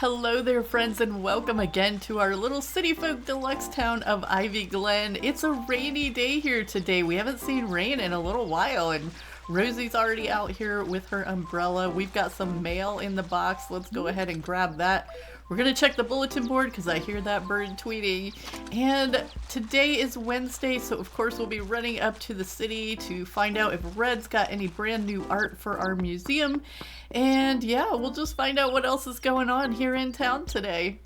Hello there, friends, and welcome again to our little city folk deluxe town of Ivy Glen. It's a rainy day here today. We haven't seen rain in a little while, and Rosie's already out here with her umbrella. We've got some mail in the box. Let's go ahead and grab that. We're going to check the bulletin board because I hear that bird tweeting. And today is Wednesday, so of course we'll be running up to the city to find out if Red's got any brand new art for our museum. And yeah, we'll just find out what else is going on here in town today.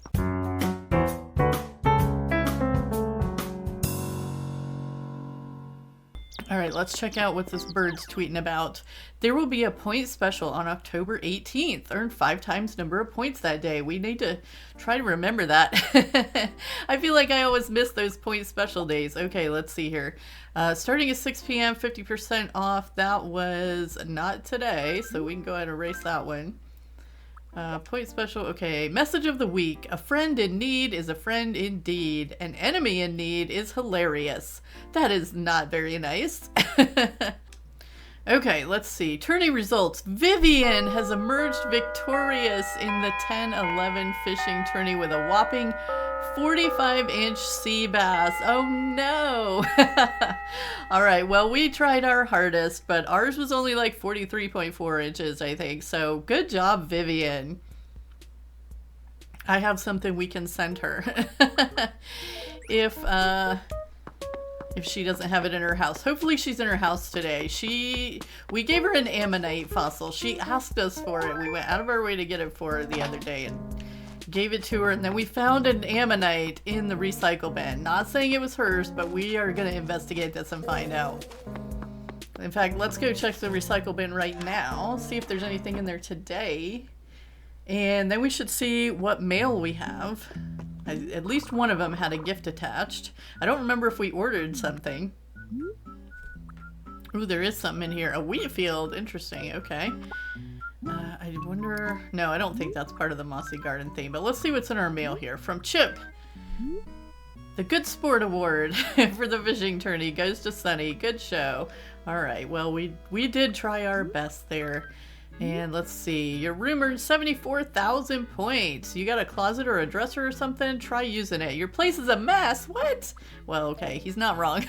All right, let's check out what this bird's tweeting about. There will be a point special on October 18th. Earn 5 times number of points that day. We need to try to remember that. I feel like I always miss those point special days. Okay, let's see here. Starting at 6 p.m., 50% off. That was not today, so we can go ahead and erase that one. Point special, okay. Message of the week. A friend in need is a friend indeed. An enemy in need is hilarious. That is not very nice. Okay, let's see. Tourney results. Vivian has emerged victorious in the 10-11 fishing tourney with a whopping 45-inch sea bass. Oh no! All right, well, we tried our hardest, but ours was only like 43.4 inches, I think. So good job, Vivian. I have something we can send her. If she doesn't have it in her house. Hopefully she's in her house today. We gave her an ammonite fossil. She asked us for it. We went out of our way to get it for her the other day and gave it to her, and then we found an ammonite in the recycle bin. Not saying it was hers, but we are going to investigate this and find out. In fact, let's go check the recycle bin right now, see if there's anything in there today, and then we should see what mail we have. At least one of them had a gift attached. I don't remember if we ordered something. Ooh, there is something in here. A wheat field. Interesting. Okay. I wonder... No, I don't think that's part of the Mossy Garden theme. But let's see what's in our mail here. From Chip. The Good Sport Award for the fishing tourney goes to Sunny. Good show. Alright, well, we did try our best there. And let's see. Your rumored 74,000 points. You got a closet or a dresser or something? Try using it. Your place is a mess. What? Well, okay, he's not wrong.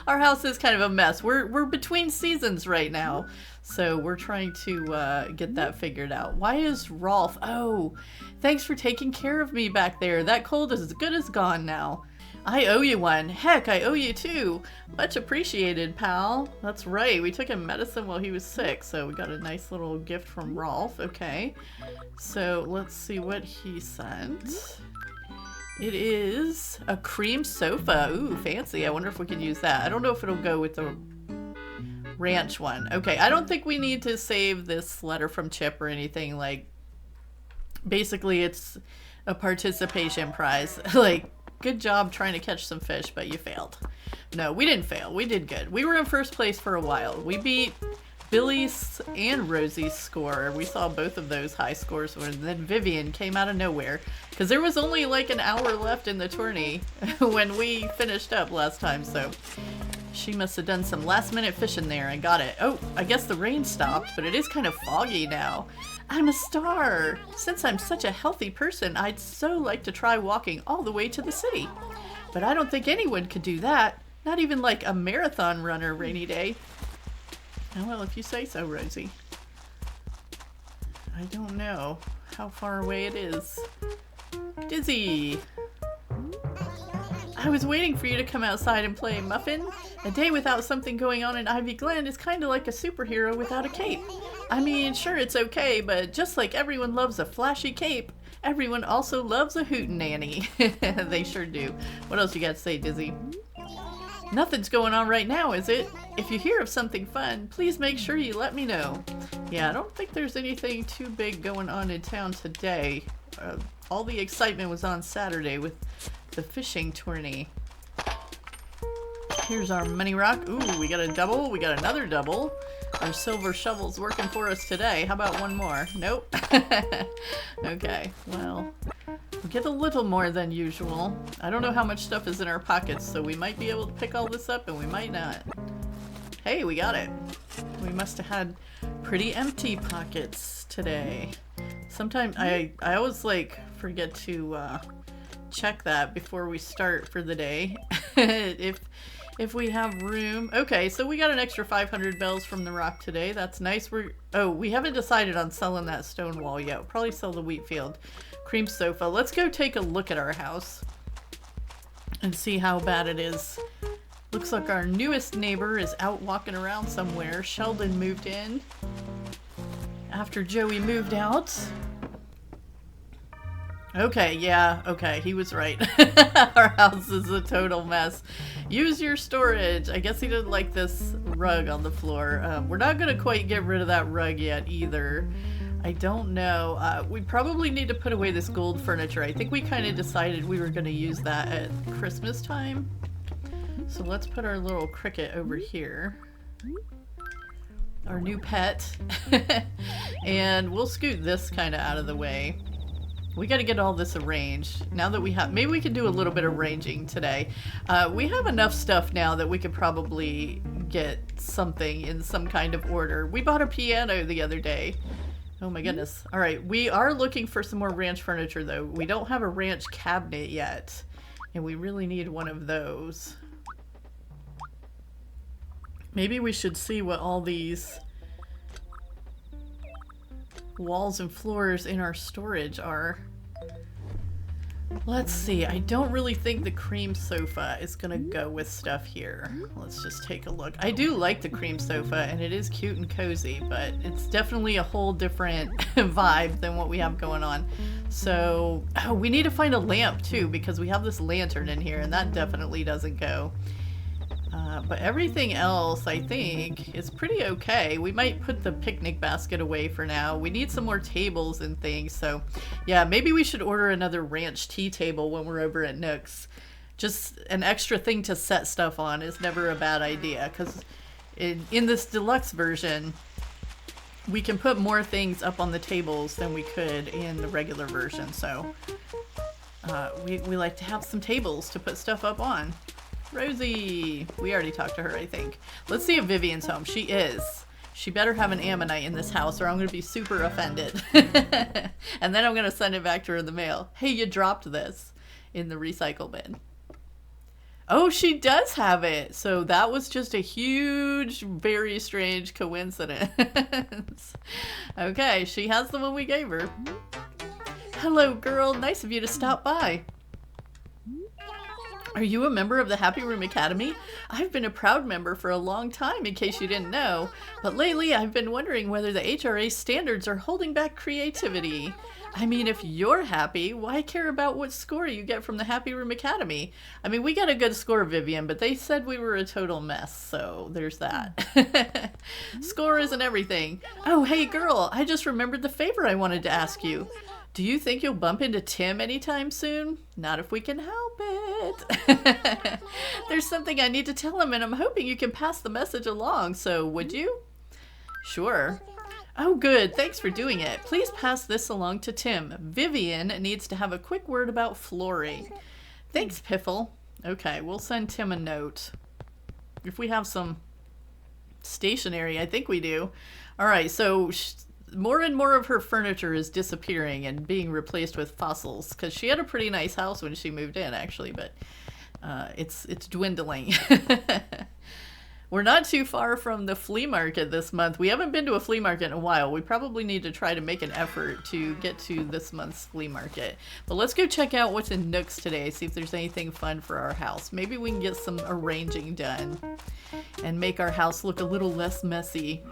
Our house is kind of a mess. We're between seasons right now. So we're trying to get that figured out. Why is Rolf? Oh, thanks for taking care of me back there. That cold is as good as gone now. I owe you one. Heck, I owe you two. Much appreciated, pal. That's right. We took him medicine while he was sick, so we got a nice little gift from Rolf. Okay. So let's see what he sent. It is a cream sofa. Ooh, fancy. I wonder if we can use that. I don't know if it'll go with the ranch one. Okay, I don't think we need to save this letter from Chip or anything. Like, basically it's a participation prize. Like, good job trying to catch some fish, but you failed. No, we didn't fail. We did good. We were in first place for a while. We beat Billy's and Rosie's score. We saw both of those high scores, and then Vivian came out of nowhere because there was only like an hour left in the tourney when we finished up last time, so she must have done some last minute fishing there and got it. Oh, I guess the rain stopped, but it is kind of foggy now. I'm a star. Since I'm such a healthy person, I'd so like to try walking all the way to the city. But I don't think anyone could do that. Not even like a marathon runner rainy day. Oh, well, if you say so, Rosie. I don't know how far away it is. Dizzy. I was waiting for you to come outside and play, Muffin. A day without something going on in Ivy Glen is kind of like a superhero without a cape. I mean, sure, it's okay, but just like everyone loves a flashy cape, everyone also loves a hootenanny. They sure do. What else you got to say, Dizzy? Nothing's going on right now, is it? If you hear of something fun, please make sure you let me know. Yeah, I don't think there's anything too big going on in town today. All the excitement was on Saturday with the fishing tourney. Here's our money rock. Ooh, we got a double. We got another double. Our silver shovel's working for us today. How about one more? Nope. Okay, well, we get a little more than usual. I don't know how much stuff is in our pockets, so we might be able to pick all this up and we might not. Hey, we got it. We must have had pretty empty pockets today. Sometimes I always like forget to check that before we start for the day. If we have room. Okay, so we got an extra 500 bells from the rock today. That's nice. We haven't decided on selling that stone wall yet. We'll probably sell the wheat field. Cream sofa. Let's go take a look at our house and see how bad it is. Looks like our newest neighbor is out walking around somewhere. Sheldon moved in after Joey moved out. Okay, yeah, okay, he was right. Our house is a total mess. Use your storage. I guess he didn't like this rug on the floor. We're not gonna quite get rid of that rug yet either. I don't know. We probably need to put away this gold furniture. I think we kind of decided we were gonna use that at Christmas time. So let's put our little cricket over here. Our new pet. And we'll scoot this kind of out of the way. We got to get all this arranged. Now that we have, maybe we can do a little bit of arranging today. We have enough stuff now that we could probably get something in some kind of order. We bought a piano the other day. Oh my goodness. All right, we are looking for some more ranch furniture though. We don't have a ranch cabinet yet, and we really need one of those. Maybe we should see what all these walls and floors in our storage are. Let's see. I don't really think the cream sofa is gonna go with stuff here. Let's just take a look. I do like the cream sofa and it is cute and cozy, but it's definitely a whole different vibe than what we have going on. So we need to find a lamp too, because we have this lantern in here and that definitely doesn't go. But everything else, I think, is pretty okay. We might put the picnic basket away for now. We need some more tables and things, so yeah, maybe we should order another ranch tea table when we're over at Nook's. Just an extra thing to set stuff on is never a bad idea, because in this deluxe version, we can put more things up on the tables than we could in the regular version, so we like to have some tables to put stuff up on. Rosie! We already talked to her, I think. Let's see if Vivian's home. She is. She better have an ammonite in this house or I'm going to be super offended. And then I'm going to send it back to her in the mail. Hey, you dropped this in the recycle bin. Oh, she does have it. So that was just a huge, very strange coincidence. Okay, she has the one we gave her. Hello, girl. Nice of you to stop by. Are you a member of the Happy Room Academy? I've been a proud member for a long time, in case you didn't know. But lately, I've been wondering whether the HRA standards are holding back creativity. I mean, if you're happy, why care about what score you get from the Happy Room Academy? I mean, we got a good score, Vivian, but they said we were a total mess, so there's that. Score isn't everything. Oh, hey, girl, I just remembered the favor I wanted to ask you. Do you think you'll bump into Tim anytime soon? Not if we can help it. There's something I need to tell him, and I'm hoping you can pass the message along, so would you? Sure. Oh, good. Thanks for doing it. Please pass this along to Tim. Vivian needs to have a quick word about flooring. Thanks, Piffle. Okay, we'll send Tim a note. If we have some stationery, I think we do. All right, so more and more of her furniture is disappearing and being replaced with fossils, because she had a pretty nice house when she moved in, actually, but it's dwindling. We're not too far from the flea market this month. We haven't been to a flea market in a while. We probably need to try to make an effort to get to this month's flea market. But let's go check out what's in Nook's today, see if there's anything fun for our house. Maybe we can get some arranging done and make our house look a little less messy.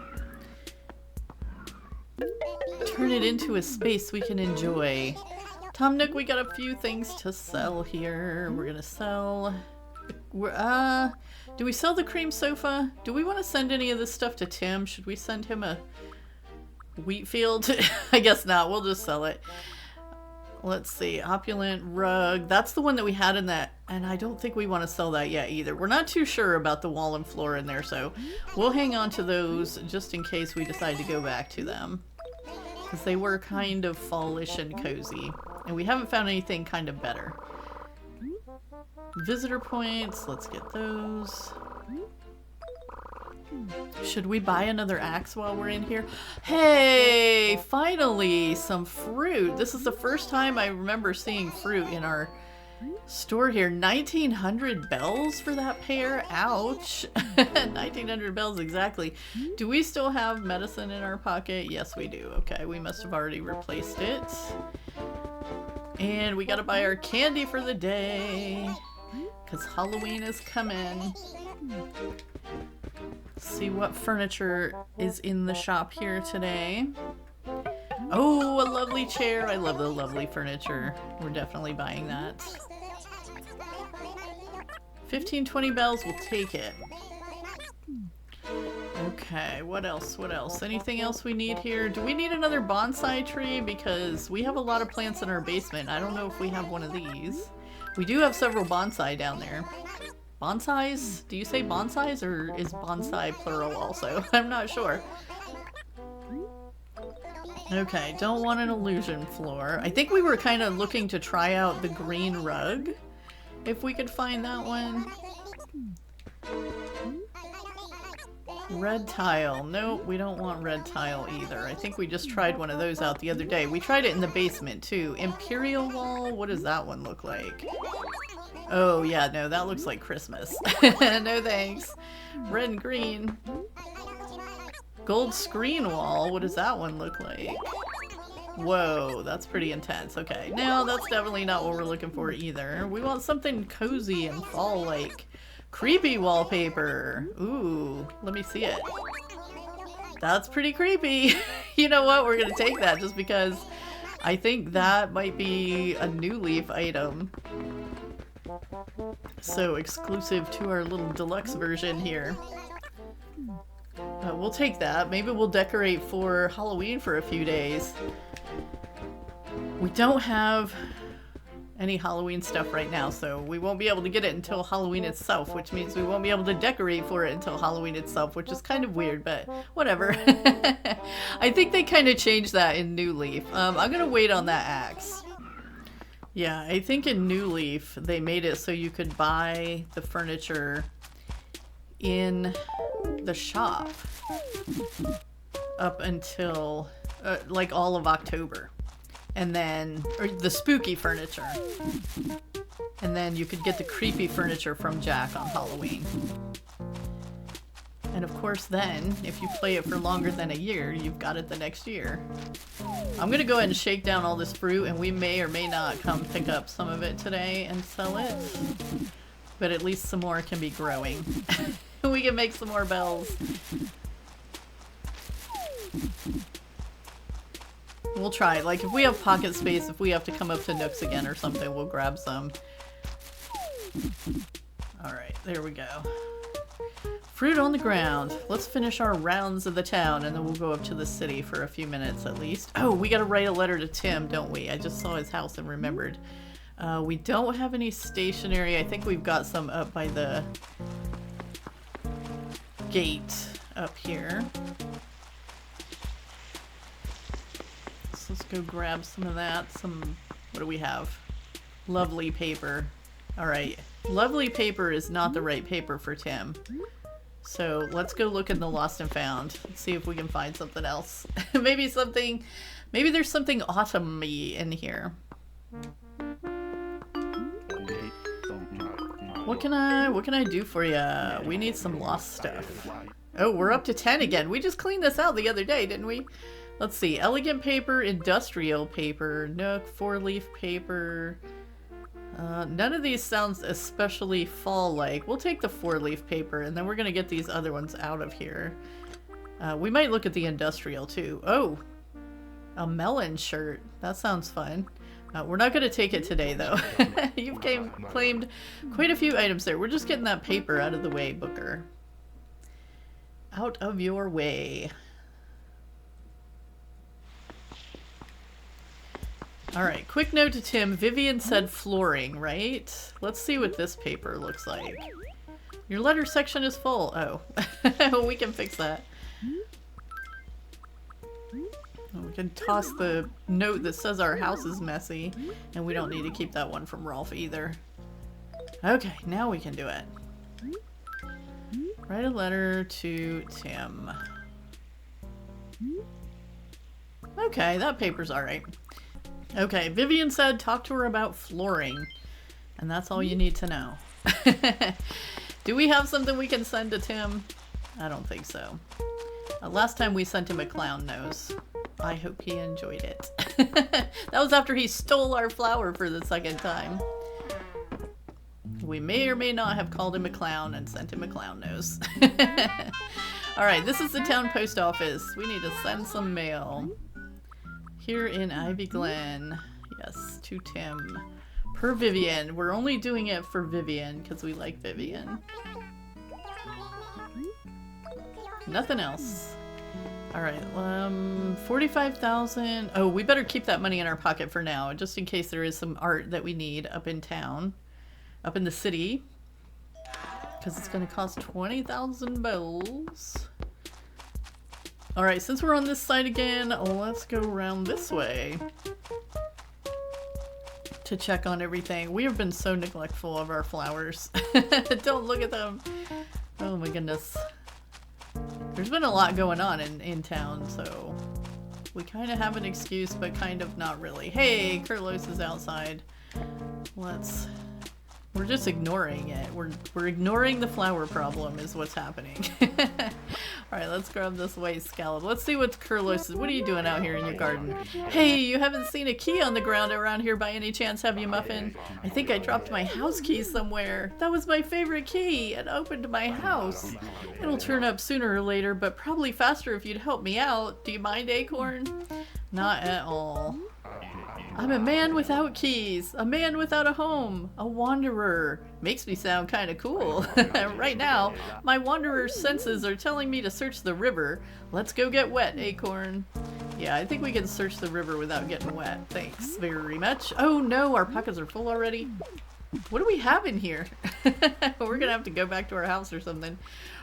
Turn it into a space we can enjoy. Tom Nook, we got a few things to sell here. We're gonna sell... do we sell the cream sofa? Do we want to send any of this stuff to Tim? Should we send him a wheat field? I guess not. We'll just sell it. Let's see. Opulent rug. That's the one that we had in that. And I don't think we want to sell that yet either. We're not too sure about the wall and floor in there. So we'll hang on to those just in case we decide to go back to them. Because they were kind of fallish and cozy. And we haven't found anything kind of better. Visitor points, let's get those. Should we buy another axe while we're in here? Hey, finally, some fruit. This is the first time I remember seeing fruit in our store here. 1900 bells for that pair? Ouch. 1900 bells exactly. Do we still have medicine in our pocket? Yes, we do. Okay, we must have already replaced it. And we gotta buy our candy for the day, because Halloween is coming. See what furniture is in the shop here today. Oh, a lovely chair. I love the lovely furniture. We're definitely buying that. 15-20 bells, we'll take it. Okay, what else? What else? Anything else we need here? Do we need another bonsai tree? Because we have a lot of plants in our basement. I don't know if we have one of these. We do have several bonsai down there. Bonsais? Do you say bonsais, or is bonsai plural also? I'm not sure. Okay, don't want an illusion floor. I think we were kind of looking to try out the green rug, if we could find that one. Red tile. Nope, we don't want red tile either. I think we just tried one of those out the other day. We tried it in the basement too. Imperial wall? What does that one look like? Oh yeah, no, that looks like Christmas. No thanks. Red and green. Gold screen wall? What does that one look like? Whoa, that's pretty intense. Okay, no, that's definitely not what we're looking for either. We want something cozy and fall-like. Creepy wallpaper. Ooh, let me see it. That's pretty creepy. You know what? We're gonna take that just because I think that might be a new leaf item. So exclusive to our little deluxe version here. We'll take that. Maybe we'll decorate for Halloween for a few days. We don't have any Halloween stuff right now, so we won't be able to get it until Halloween itself, which means we won't be able to decorate for it until Halloween itself, which is kind of weird, but whatever. I think they kind of changed that in New Leaf. I'm gonna wait on that axe. Yeah, I think in New Leaf they made it so you could buy the furniture in the shop up until like all of October. And then, or the spooky furniture. And then you could get the creepy furniture from Jack on Halloween. And of course then, if you play it for longer than a year, you've got it the next year. I'm gonna go ahead and shake down all this fruit, and we may or may not come pick up some of it today and sell it. But at least some more can be growing. We can make some more bells. We'll try. Like, if we have pocket space, if we have to come up to Nooks again or something, we'll grab some. Alright, there we go. Fruit on the ground. Let's finish our rounds of the town, and then we'll go up to the city for a few minutes at least. Oh, we gotta write a letter to Tim, don't we? I just saw his house and remembered. We don't have any stationery. I think we've got some up by the gate up here. Let's go grab some of that. What do we have? Lovely paper. Alright. Lovely paper is not the right paper for Tim. So let's go look in the lost and found. Let's see if we can find something else. Maybe there's something autumn-y in here. What can I do for ya? We need some lost stuff. Oh, we're up to 10 again. We just cleaned this out the other day, didn't we? Let's see. Elegant paper, industrial paper, Nook, 4-leaf paper. None of these sounds especially fall-like. We'll take the 4-leaf paper, and then we're going to get these other ones out of here. We might look at the industrial, too. Oh! A melon shirt. That sounds fun. We're not going to take it today, though. You've claimed quite a few items there. We're just getting that paper out of the way, Booker. Out of your way. Alright, quick note to Tim. Vivian said flooring, right? Let's see what this paper looks like. Your letter section is full. Oh. We can fix that. We can toss the note that says our house is messy. And we don't need to keep that one from Rolf either. Okay, now we can do it. Write a letter to Tim. Okay, that paper's alright. Okay, Vivian said talk to her about flooring. And that's all you need to know. Do we have something we can send to Tim? I don't think so. Last time we sent him a clown nose. I hope he enjoyed it. That was after he stole our flower for the second time. We may or may not have called him a clown and sent him a clown nose. Alright, this is the town post office. We need to send some mail. Here in Ivy Glen. Yes, to Tim. Per Vivian. We're only doing it for Vivian because we like Vivian. Nothing else. Alright, 45,000. Oh, we better keep that money in our pocket for now, just in case there is some art that we need up in town. Up in the city. Because it's going to cost 20,000 bells. Alright, since we're on this side again, let's go around this way. To check on everything. We have been so neglectful of our flowers. Don't look at them. Oh my goodness. There's been a lot going on in town, so we kind of have an excuse, but kind of not really. Hey, Carlos is outside. We're just ignoring it. We're ignoring the flower problem is what's happening. Alright, let's grab this white scallop. Let's see what Carlos is. What are you doing out here in your garden? Hey, you haven't seen a key on the ground around here by any chance, have you, Muffin? I think I dropped my house key somewhere. That was my favorite key. It opened my house. It'll turn up sooner or later, but probably faster if you'd help me out. Do you mind, Acorn? Not at all. I'm a man without keys, a man without a home, a wanderer. Makes me sound kind of cool. Right now, my wanderer's senses are telling me to search the river. Let's go get wet, Acorn. Yeah, I think we can search the river without getting wet. Thanks very much. Oh no, our pockets are full already. What do we have in here? We're gonna have to go back to our house or something.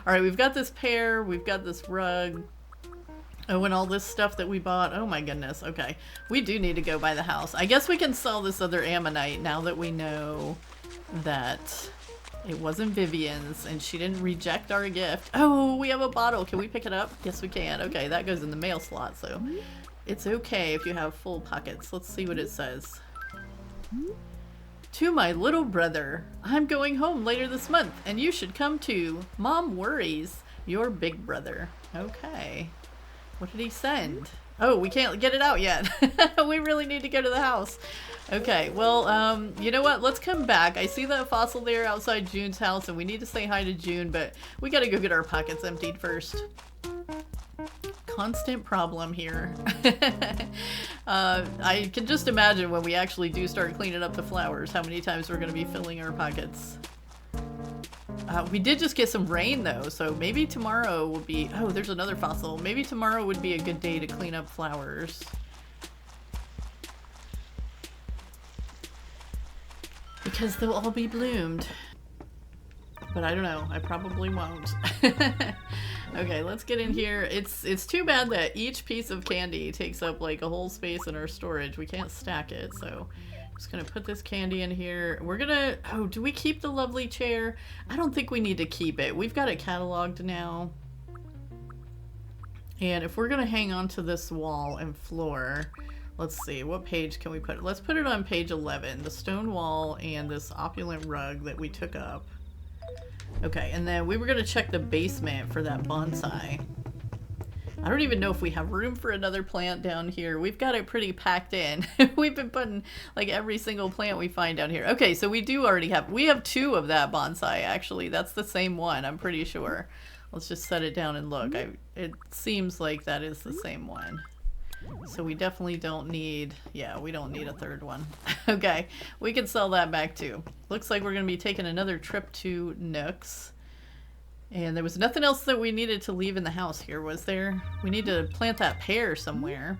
Alright, we've got this pear, we've got this rug. Oh, and all this stuff that we bought. Oh my goodness. Okay. We do need to go by the house. I guess we can sell this other ammonite now that we know that it wasn't Vivian's and she didn't reject our gift. Oh, we have a bottle. Can we pick it up? Yes, we can. Okay, that goes in the mail slot, so it's okay if you have full pockets. Let's see what it says. To my little brother, I'm going home later this month and you should come too. Mom worries. Your big brother. Okay. What did he send? Oh, we can't get it out yet. We really need to go to the house. Okay, well, you know what? Let's come back. I see that fossil there outside June's house, and we need to say hi to June, but we gotta go get our pockets emptied first. Constant problem here. I can just imagine when we actually do start cleaning up the flowers, how many times we're gonna be filling our pockets. We did just get some rain though, so maybe tomorrow will be... Oh, there's another fossil. Maybe tomorrow would be a good day to clean up flowers. Because they'll all be bloomed. But I don't know. I probably won't. Okay, let's get in here. It's too bad that each piece of candy takes up like a whole space in our storage. We can't stack it, so... Just gonna put this candy in here. We're gonna... Oh, do we keep the lovely chair? I don't think we need to keep it. We've got it cataloged now. And if we're gonna hang on to this wall and floor, let's see, what page can we put it? Let's put it on page 11. The stone wall and this opulent rug that we took up. Okay, and then we were gonna check the basement for that bonsai. I don't even know if we have room for another plant down here. We've got it pretty packed in. We've been putting like every single plant we find down here. Okay, so we do already have, we have 2 of that bonsai actually. That's the same one, I'm pretty sure. Let's just set it down and look. It seems like that is the same one. So we definitely don't need, yeah, we don't need a 3rd one. Okay, we can sell that back too. Looks like we're gonna be taking another trip to Nook's. And there was nothing else that we needed to leave in the house here, was there? We need to plant that pear somewhere.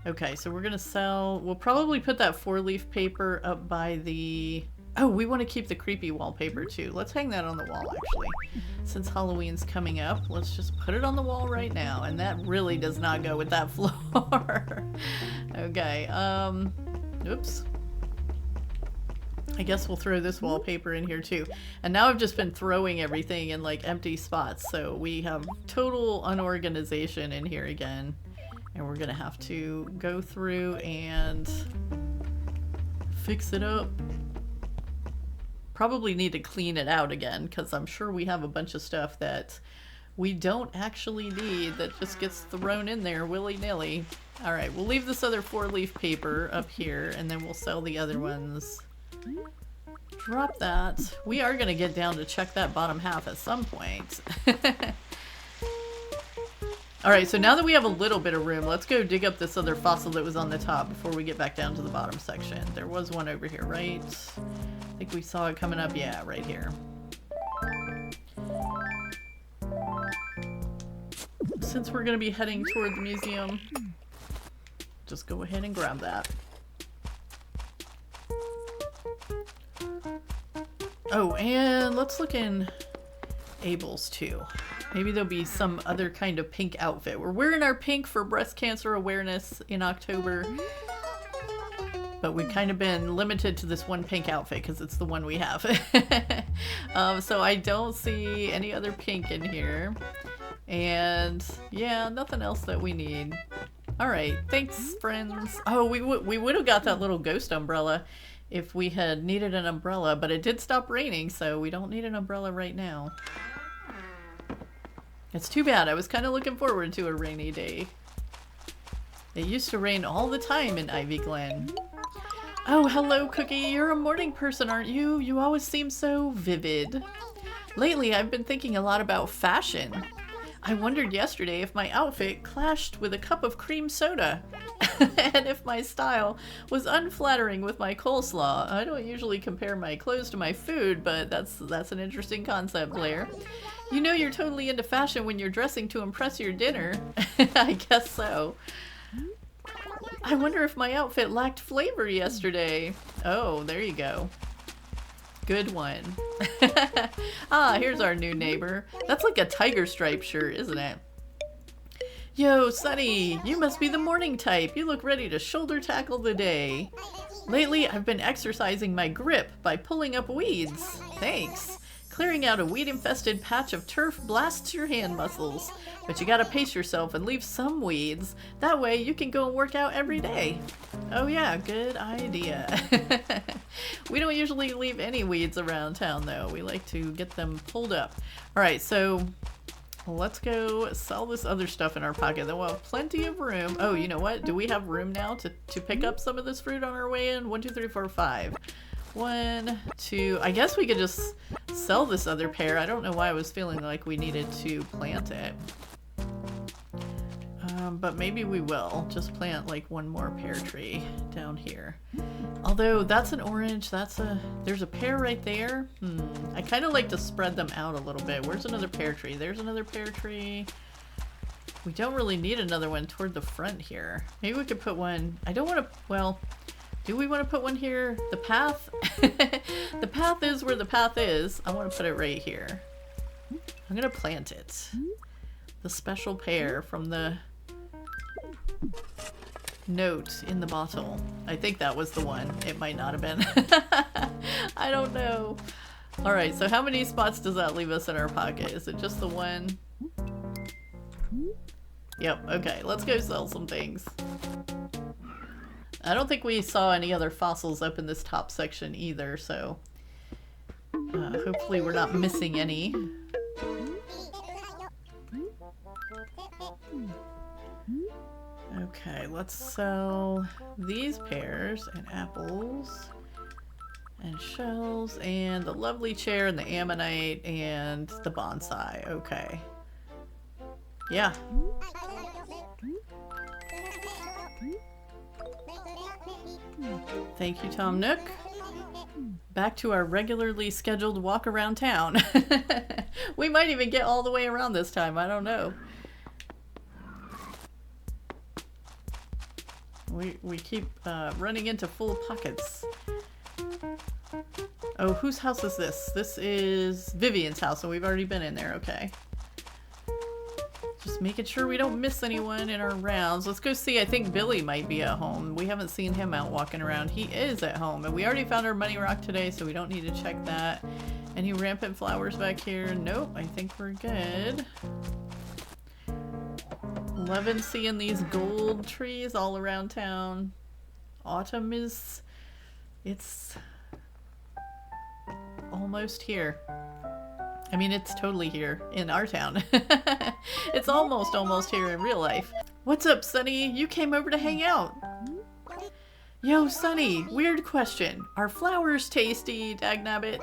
Okay, so we're gonna sell... We'll probably put that 4-leaf paper up by the... Oh, we want to keep the creepy wallpaper too. Let's hang that on the wall, actually. Since Halloween's coming up, let's just put it on the wall right now. And that really does not go with that floor. Okay, oops. I guess we'll throw this wallpaper in here too. And now I've just been throwing everything in like empty spots, so we have total unorganization in here again. And we're gonna have to go through and fix it up. Probably need to clean it out again, because I'm sure we have a bunch of stuff that we don't actually need that just gets thrown in there willy-nilly. Alright, we'll leave this other 4-leaf paper up here, and then we'll sell the other ones. Drop that. We are going to get down to check that bottom half at some point. Alright, so now that we have a little bit of room, let's go dig up this other fossil that was on the top before we get back down to the bottom section. There was one over here, right? I think we saw it coming up. Yeah, right here. Since we're going to be heading toward the museum, just go ahead and grab that. Oh, and let's look in Abel's too. Maybe there'll be some other kind of pink outfit. We're wearing our pink for breast cancer awareness in October, but we've kind of been limited to this one pink outfit because it's the one we have. So I don't see any other pink in here. And yeah, nothing else that we need. Alright, thanks friends. Oh, we would have got that little ghost umbrella if we had needed an umbrella, but it did stop raining, so we don't need an umbrella right now. It's too bad. I was kind of looking forward to a rainy day. It used to rain all the time in Ivy Glen. Oh, hello Cookie. You're a morning person, aren't you? You always seem so vivid. Lately, I've been thinking a lot about fashion. I wondered yesterday if my outfit clashed with a cup of cream soda, and if my style was unflattering with my coleslaw. I don't usually compare my clothes to my food, but that's an interesting concept, Blair. You know you're totally into fashion when you're dressing to impress your dinner. I guess so. I wonder if my outfit lacked flavor yesterday. Oh, there you go. Good one. Ah, here's our new neighbor. That's like a tiger stripe shirt, isn't it? Yo, Sunny, you must be the morning type. You look ready to shoulder tackle the day. Lately, I've been exercising my grip by pulling up weeds. Thanks. Clearing out a weed-infested patch of turf blasts your hand muscles. But you gotta pace yourself and leave some weeds. That way you can go and work out every day. Oh yeah, good idea. We don't usually leave any weeds around town though. We like to get them pulled up. Alright, so let's go sell this other stuff in our pocket. Then we'll have plenty of room. Oh, you know what? Do we have room now to pick up some of this fruit on our way in? 1, 2, 3, 4, 5. 1, 2. I guess we could just sell this other pear. I don't know why I was feeling like we needed to plant it. But maybe we will just plant like one more pear tree down here. Although that's an orange, there's a pear right there. I kind of like to spread them out a little bit. Where's another pear tree? There's another pear tree. We don't really need another one toward the front here. Maybe we could put one. I don't want to, well, do we want to put one here? The path? The path is where the path is. I want to put it right here. I'm going to plant it. The special pear from the note in the bottle. I think that was the one. It might not have been. I don't know. Alright, so how many spots does that leave us in our pocket? Is it just the one? Yep, okay. Let's go sell some things. I don't think we saw any other fossils up in this top section either, so hopefully we're not missing any. Okay, let's sell these pears and apples and shells and the lovely chair and the ammonite and the bonsai. Okay. Yeah. Thank you, Tom Nook. Back to our regularly scheduled walk around town. We might even get all the way around this time. I don't know. We keep running into full pockets. Oh, whose house is this? This is Vivian's house, and we've already been in there. Okay. Just Just making sure we don't miss anyone in our rounds. Let's go see. I think Billy might be at home. We haven't seen him out walking around. He is at home. And we already found our money rock today, so we don't need to check that. Any rampant flowers back here? Nope, I think we're good. 11 seeing these gold trees all around town. Autumn is... it's almost here. I mean, it's totally here in our town. It's almost here in real life. What's up, Sunny? You came over to hang out. Yo, Sunny, weird question. Are flowers tasty, dagnabbit?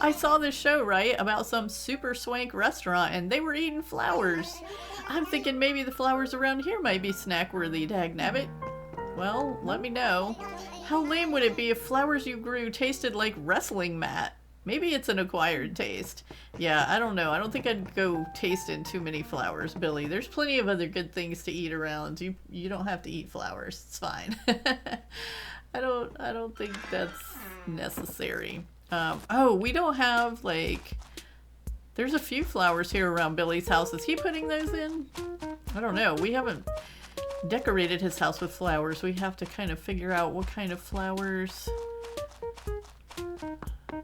I saw this show, right, about some super swank restaurant and they were eating flowers. I'm thinking maybe the flowers around here might be snack-worthy, dagnabbit. Well, let me know. How lame would it be if flowers you grew tasted like wrestling mat? Maybe it's an acquired taste. Yeah, I don't know. I don't think I'd go tasting too many flowers, Billy. There's plenty of other good things to eat around. You don't have to eat flowers. It's fine. I don't think that's necessary. Oh, we don't have like... There's a few flowers here around Billy's house. Is he putting those in? I don't know. We haven't decorated his house with flowers. We have to kind of figure out what kind of flowers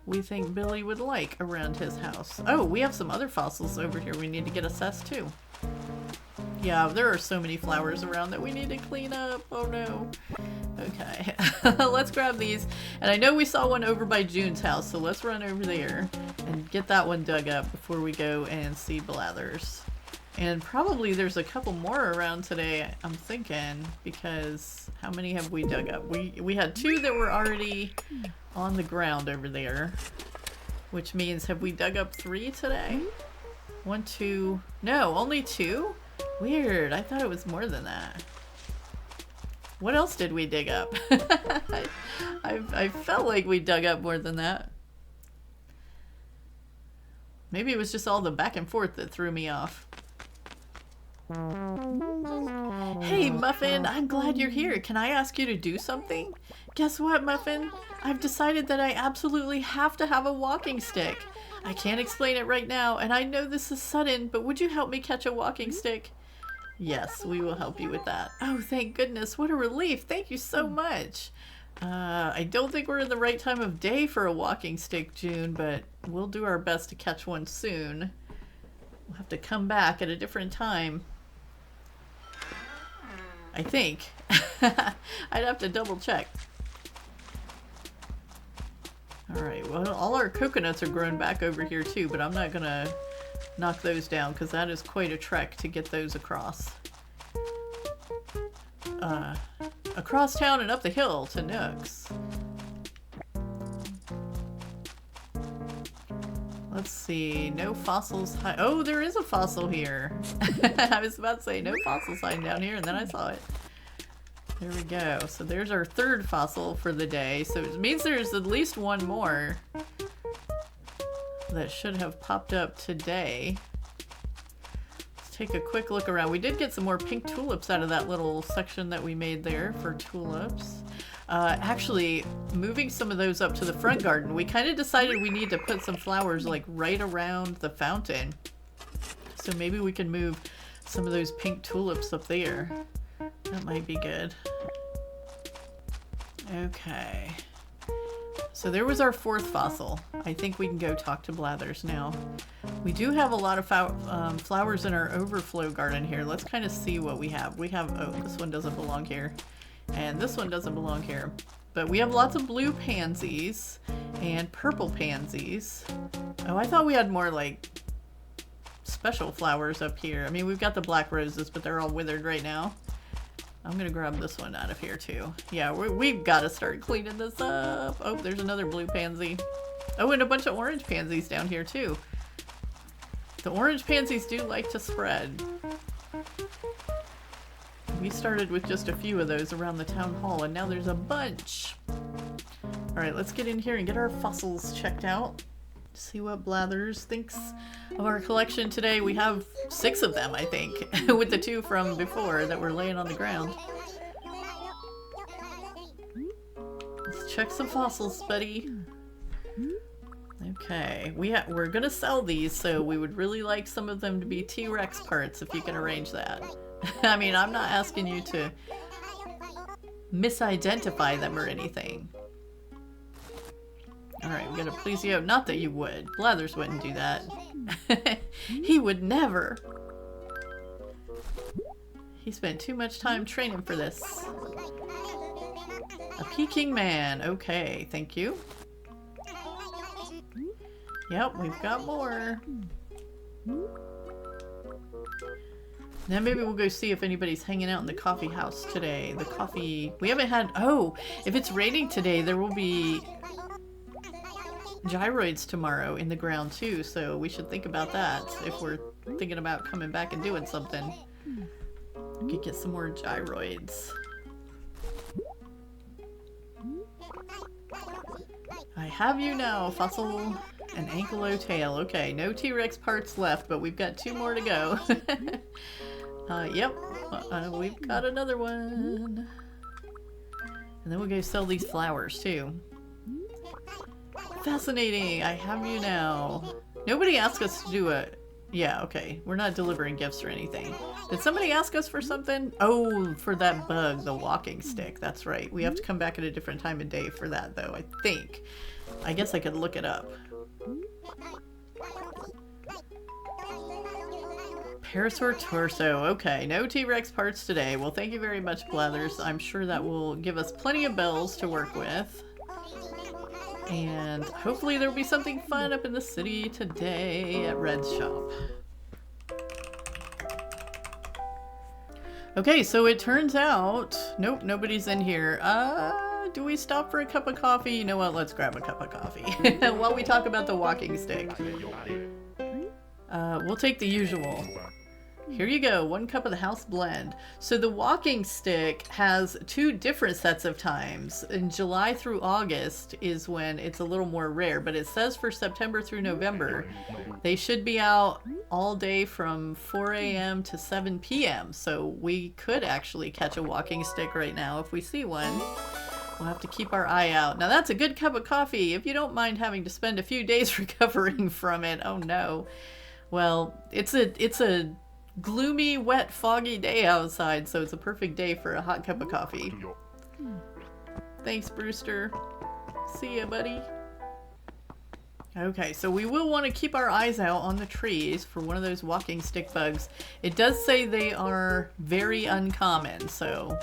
we think Billy would like around his house. Oh, we have some other fossils over here we need to get assessed too. Yeah, there are so many flowers around that we need to clean up. Oh no. Okay, let's grab these. And I know we saw one over by June's house, so let's run over there and get that one dug up before we go and see Blathers. And probably there's a couple more around today, I'm thinking, because how many have we dug up? We had 2 that were already on the ground over there, which means have we dug up 3 today? 1, 2, no, only 2? Weird, I thought it was more than that. What else did we dig up? I felt like we dug up more than that. Maybe it was just all the back and forth that threw me off. Hey Muffin, I'm glad you're here. Can I ask you to do something? Guess what, Muffin? I've decided that I absolutely have to have a walking stick. I can't explain it right now, and I know this is sudden, but would you help me catch a walking stick? Yes, we will help you with that. Oh, thank goodness. What a relief. Thank you so much. I don't think we're in the right time of day for a walking stick, June, but we'll do our best to catch one soon. We'll have to come back at a different time. I think. I'd have to double check. Alright, well, all our coconuts are grown back over here too, but I'm not gonna knock those down because that is quite a trek to get those across. Across town and up the hill to Nooks. Let's see, no fossils. Oh, there is a fossil here. I was about to say no fossils hiding down here, and then I saw it. There we go. So there's our 3rd fossil for the day. So it means there's at least one more that should have popped up today. Let's take a quick look around. We did get some more pink tulips out of that little section that we made there for tulips. Actually, moving some of those up to the front garden, we kind of decided we need to put some flowers like right around the fountain. So maybe we can move some of those pink tulips up there. That might be good. Okay. So there was our 4th fossil. I think we can go talk to Blathers now. We do have a lot of flowers in our overflow garden here. Let's kind of see what we have. We have, oh, this one doesn't belong here. And this one doesn't belong here. But we have lots of blue pansies and purple pansies. Oh, I thought we had more like special flowers up here. I mean, we've got the black roses, but they're all withered right now. I'm gonna grab this one out of here too. Yeah, we've got to start cleaning this up. Oh, there's another blue pansy. Oh, and a bunch of orange pansies down here too. The orange pansies do like to spread. We started with just a few of those around the town hall, and now there's a bunch. Alright, let's get in here and get our fossils checked out. See what Blathers thinks of our collection today. We have 6 of them, I think, with the 2 from before that were laying on the ground. Let's check some fossils, buddy. Okay, we're gonna sell these, so we would really like some of them to be T-Rex parts if you can arrange that. I mean, I'm not asking you to misidentify them or anything. Alright, we gotta please you out. Not that you would. Blathers wouldn't do that. He would never. He spent too much time training for this. A Peking man. Okay, thank you. Yep, we've got more. Then maybe we'll go see if anybody's hanging out in the coffee house today. The coffee... We haven't had... Oh! If it's raining today, there will be gyroids tomorrow in the ground too, so we should think about that if we're thinking about coming back and doing something. We could get some more gyroids. I have you now, fossil and ankylotail. Okay, no T-Rex parts left, but we've got 2 more to go. Yep, we've got another one. And then we'll go sell these flowers too. Fascinating, I have you now. Nobody asked us to do a... Yeah, okay, we're not delivering gifts or anything. Did somebody ask us for something? Oh, for that bug, the walking stick. That's right. We have to come back at a different time of day for that, though, I think. I guess I could look it up. Parasaur torso. Okay, no T-Rex parts today. Well, thank you very much, Blathers. I'm sure that will give us plenty of bells to work with. And hopefully there will be something fun up in the city today at Red's shop. Okay, so it turns out... Nope, nobody's in here. Do we stop for a cup of coffee? You know what? Let's grab a cup of coffee while we talk about the walking stick. We'll take the usual. Here you go, 1 cup of the house blend. So the walking stick has 2 different sets of times. In July through August is when it's a little more rare, but it says for September through November, they should be out all day from 4 a.m. to 7 p.m. So we could actually catch a walking stick right now if we see one. We'll have to keep our eye out. Now that's a good cup of coffee if you don't mind having to spend a few days recovering from it. Oh no. Well, it's a gloomy, wet, foggy day outside, so it's a perfect day for a hot cup of coffee. Thanks, Brewster. See ya, buddy. Okay, so we will want to keep our eyes out on the trees for one of those walking stick bugs. It does say they are very uncommon, so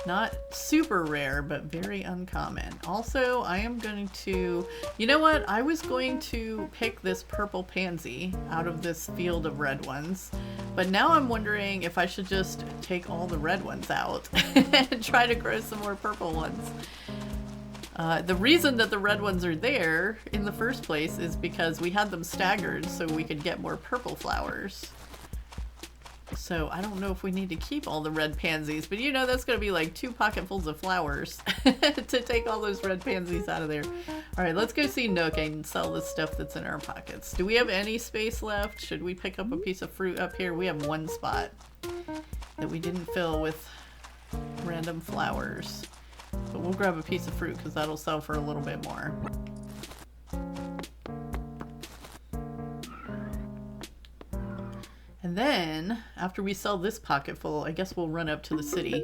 not super rare, but very uncommon. Also, I am going to... You know what? I was going to pick this purple pansy out of this field of red ones, but now I'm wondering if I should just take all the red ones out and try to grow some more purple ones. The reason that the red ones are there in the first place is because we had them staggered so we could get more purple flowers. So I don't know if we need to keep all the red pansies, but you know that's going to be like 2 pocketfuls of flowers to take all those red pansies out of there. Alright, let's go see Nook and sell the stuff that's in our pockets. Do we have any space left? Should we pick up a piece of fruit up here? We have 1 spot that we didn't fill with random flowers. But we'll grab a piece of fruit because that'll sell for a little bit more. And then, after we sell this pocketful, I guess we'll run up to the city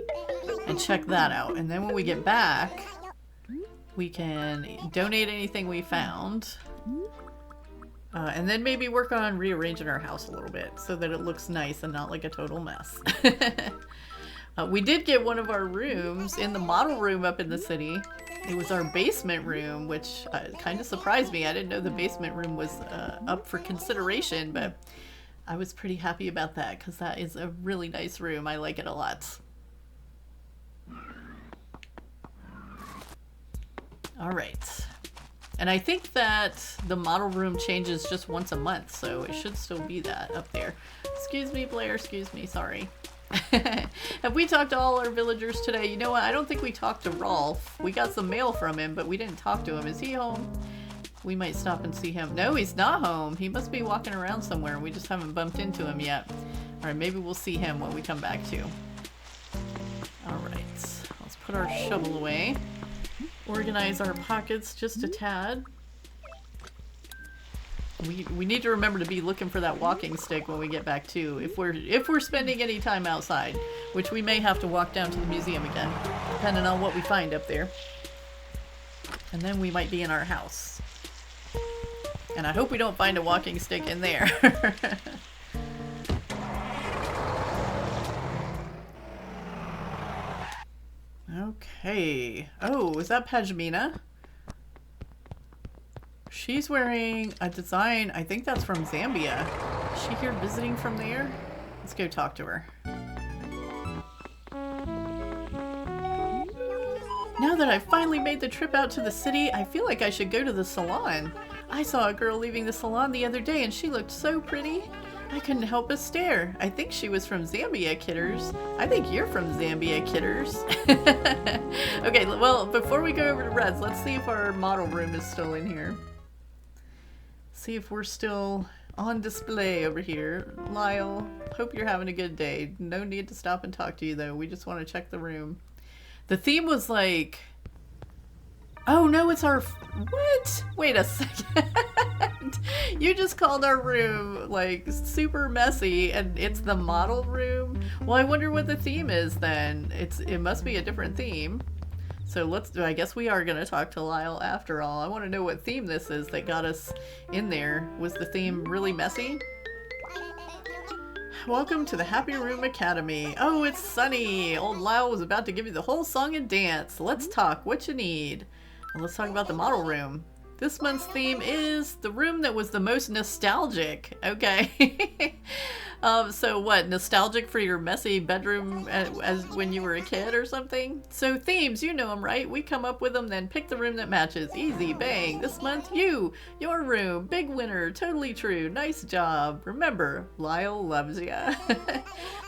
and check that out. And then when we get back, we can donate anything we found. And then maybe work on rearranging our house a little bit so that it looks nice and not like a total mess. We did get one of our rooms in the model room up in the city. It was our basement room, which kind of surprised me. I didn't know the basement room was up for consideration, but I was pretty happy about that because that is a really nice room. I like it a lot. All right. And I think that the model room changes just once a month, so it should still be that up there. Excuse me, Blair. Excuse me. Sorry. Have we talked to all our villagers today? You know what? I don't think we talked to Rolf. We got some mail from him, but we didn't talk to him. Is he home? We might stop and see him. No, he's not home. He must be walking around somewhere. We just haven't bumped into him yet. All right, maybe we'll see him when we come back to. All right, let's put our shovel away. Organize our pockets just a tad. We need to remember to be looking for that walking stick when we get back too. If we're spending any time outside, which we may have to walk down to the museum again, depending on what we find up there. And then we might be in our house. And I hope we don't find a walking stick in there. Okay. Oh, is that Pajmina? She's wearing a design, I think that's from Zambia. Is she here visiting from there? Let's go talk to her. Now that I've finally made the trip out to the city, I feel like I should go to the salon. I saw a girl leaving the salon the other day and she looked so pretty. I couldn't help but stare. I think she was from Zambia, Kidders. I think you're from Zambia, Kidders. Okay, well, before we go over to Red's, let's see if our model room is still in here. See if we're still on display over here. Lyle, hope you're having a good day. No need to stop and talk to you, though. We just want to check the room. The theme was like... Oh, no, it's our... What? Wait a second. You just called our room, like, super messy, and it's the model room? Well, I wonder what the theme is, then. It must be a different theme. So I guess we are going to talk to Lyle after all. I want to know what theme this is that got us in there. Was the theme really messy? Welcome to the Happy Room Academy. Oh, it's Sunny. Old Lyle was about to give you the whole song and dance. Let's talk. What you need? And let's talk about the model room. This month's theme is the room that was the most nostalgic. Okay. So what, nostalgic for your messy bedroom as when you were a kid or something? So themes, you know them, right? We come up with them, then pick the room that matches. Easy, bang. This month, your room, big winner, totally true. Nice job. Remember, Lyle loves ya.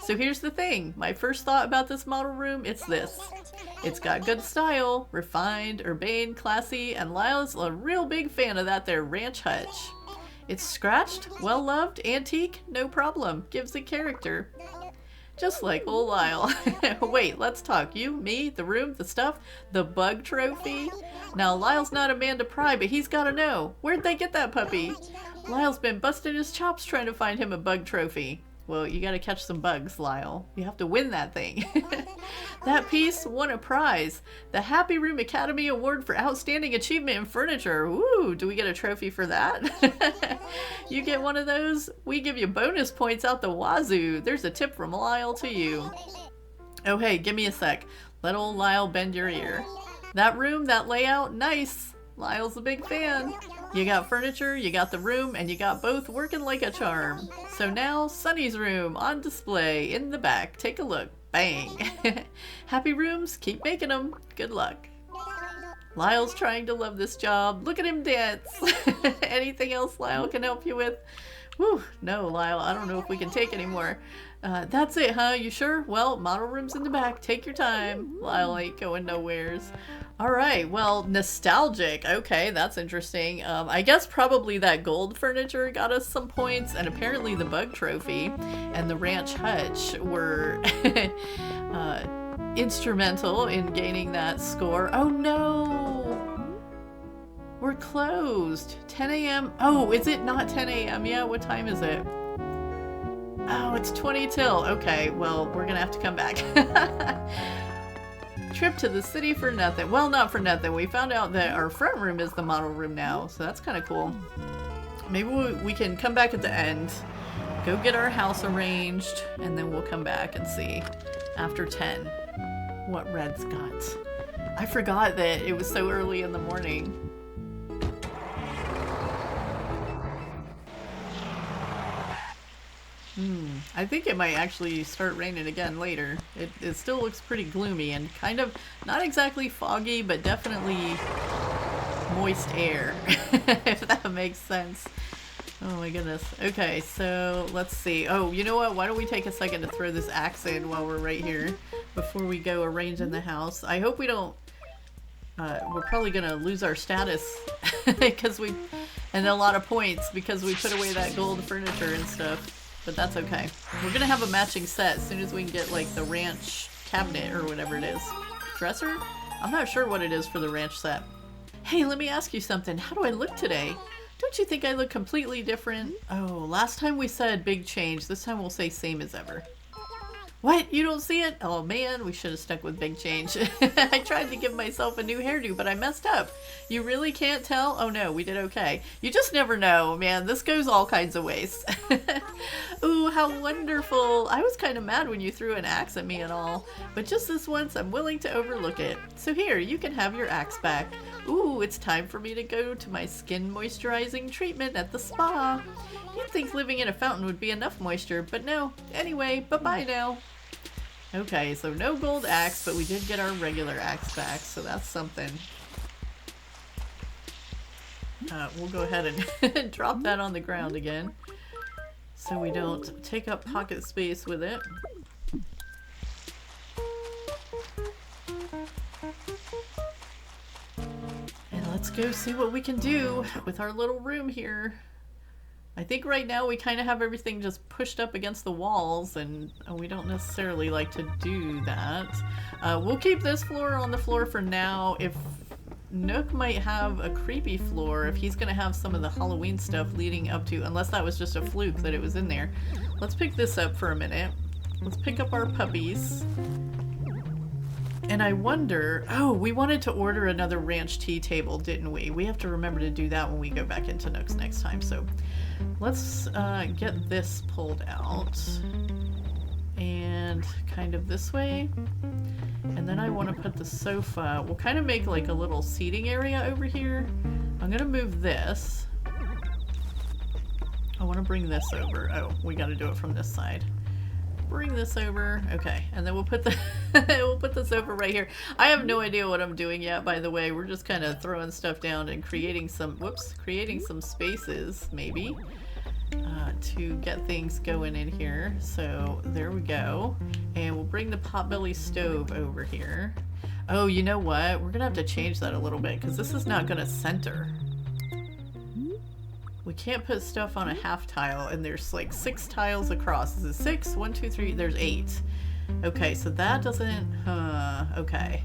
So here's the thing. My first thought about this model room, it's this. It's got good style, refined, urbane, classy, and Lyle's a real big fan of that there ranch hutch. It's scratched, well-loved, antique, no problem. Gives it character. Just like old Lyle. Wait, let's talk. You, me, the room, the stuff, the bug trophy. Now, Lyle's not a man to pry, but he's gotta know. Where'd they get that puppy? Lyle's been busting his chops trying to find him a bug trophy. Well, you gotta catch some bugs, Lyle. You have to win that thing. That piece won a prize. The Happy Room Academy Award for Outstanding Achievement in Furniture. Ooh, do we get a trophy for that? You get one of those, we give you bonus points out the wazoo. There's a tip from Lyle to you. Oh, hey, give me a sec. Let old Lyle bend your ear. That room, that layout, nice. Lyle's a big fan. You got furniture, you got the room, and you got both working like a charm. So now, Sunny's room on display in the back. Take a look. Bang. Happy rooms, keep making them. Good luck. Lyle's trying to love this job. Look at him dance. Anything else Lyle can help you with? Whew, no, Lyle, I don't know if we can take anymore. That's it, huh? You sure? Well, model room's in the back. Take your time. Lyle ain't going nowheres. Alright, well, nostalgic. Okay, that's interesting. I guess probably that gold furniture got us some points, and apparently the bug trophy and the ranch hutch were instrumental in gaining that score. Oh no! We're closed. 10 a.m. Oh, is it not 10 a.m. yet? What time is it? Oh, it's 20 till. Okay, well, we're gonna have to come back. Trip to the city for nothing. Well, not for nothing. We found out that our front room is the model room now, so that's kind of cool. Maybe we can come back at the end, go get our house arranged, and then we'll come back and see after 10 what Red's got. I forgot that it was so early in the morning. I think it might actually start raining again later. It still looks pretty gloomy and kind of not exactly foggy, but definitely moist air, if that makes sense. Oh my goodness. Okay, so let's see. Oh, you know what? Why don't we take a second to throw this axe in while we're right here before we go arranging the house. I hope we don't... we're probably gonna lose our status because and a lot of points because we put away that gold furniture and stuff. But that's okay. We're gonna have a matching set as soon as we can get like the ranch cabinet or whatever it is. Dresser? I'm not sure what it is for the ranch set. Hey, let me ask you something. How do I look today? Don't you think I look completely different? Oh, last time we said big change. This time we'll say same as ever. What? You don't see it? Oh man, we should have stuck with big change. I tried to give myself a new hairdo, but I messed up. You really can't tell? Oh no, we did okay. You just never know, man. This goes all kinds of ways. Ooh, how wonderful. I was kind of mad when you threw an axe at me and all, but just this once I'm willing to overlook it. So here, you can have your axe back. Ooh, it's time for me to go to my skin moisturizing treatment at the spa. You'd think living in a fountain would be enough moisture, but no. Anyway, bye-bye now. Okay, so no gold axe, but we did get our regular axe back, so that's something. We'll go ahead and drop that on the ground again, so we don't take up pocket space with it. And let's go see what we can do with our little room here. I think right now we kind of have everything just pushed up against the walls, and we don't necessarily like to do that. We'll keep this floor on the floor for now. If Nook might have a creepy floor, if he's going to have some of the Halloween stuff leading up to, unless that was just a fluke that it was in there. Let's pick this up for a minute. Let's pick up our puppies. And I wonder, oh, we wanted to order another ranch tea table, didn't we? We have to remember to do that when we go back into Nook's next time. So let's get this pulled out and kind of this way. And then I want to put the sofa, we'll kind of make like a little seating area over here. I'm going to move this. I want to bring this over. Oh, we got to do it from this side. Bring this over. Okay, and then we'll put the we'll put this over right here. I have no idea what I'm doing yet, by the way. We're just kind of throwing stuff down and creating some creating some spaces maybe to get things going in here. So there we go. And we'll bring the potbelly stove over here. Oh, you know what? We're gonna have to change that a little bit because this is not gonna center. We can't put stuff on a half tile, and there's like 6 tiles across. Is it 6? 1, 2, 3. There's 8. Okay, so that doesn't. Okay.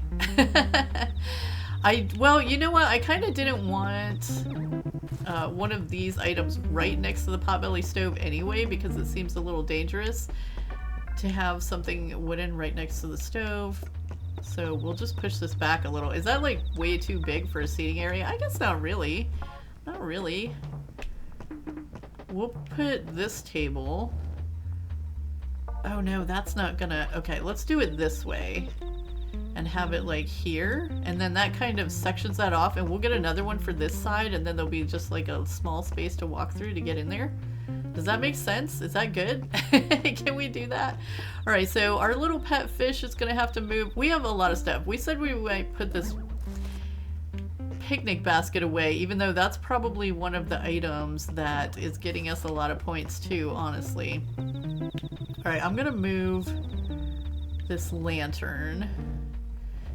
Well, you know what? I kind of didn't want one of these items right next to the potbelly stove anyway, because it seems a little dangerous to have something wooden right next to the stove. So we'll just push this back a little. Is that like way too big for a seating area? I guess not really. Not really. We'll put this table. Oh no, that's not gonna... Okay, let's do it this way. And have it like here. And then that kind of sections that off. And we'll get another one for this side. And then there'll be just like a small space to walk through to get in there. Does that make sense? Is that good? Can we do that? Alright, so our little pet fish is gonna have to move. We have a lot of stuff. We said we might put this picnic basket away, even though that's probably one of the items that is getting us a lot of points too, honestly. Alright, I'm gonna move this lantern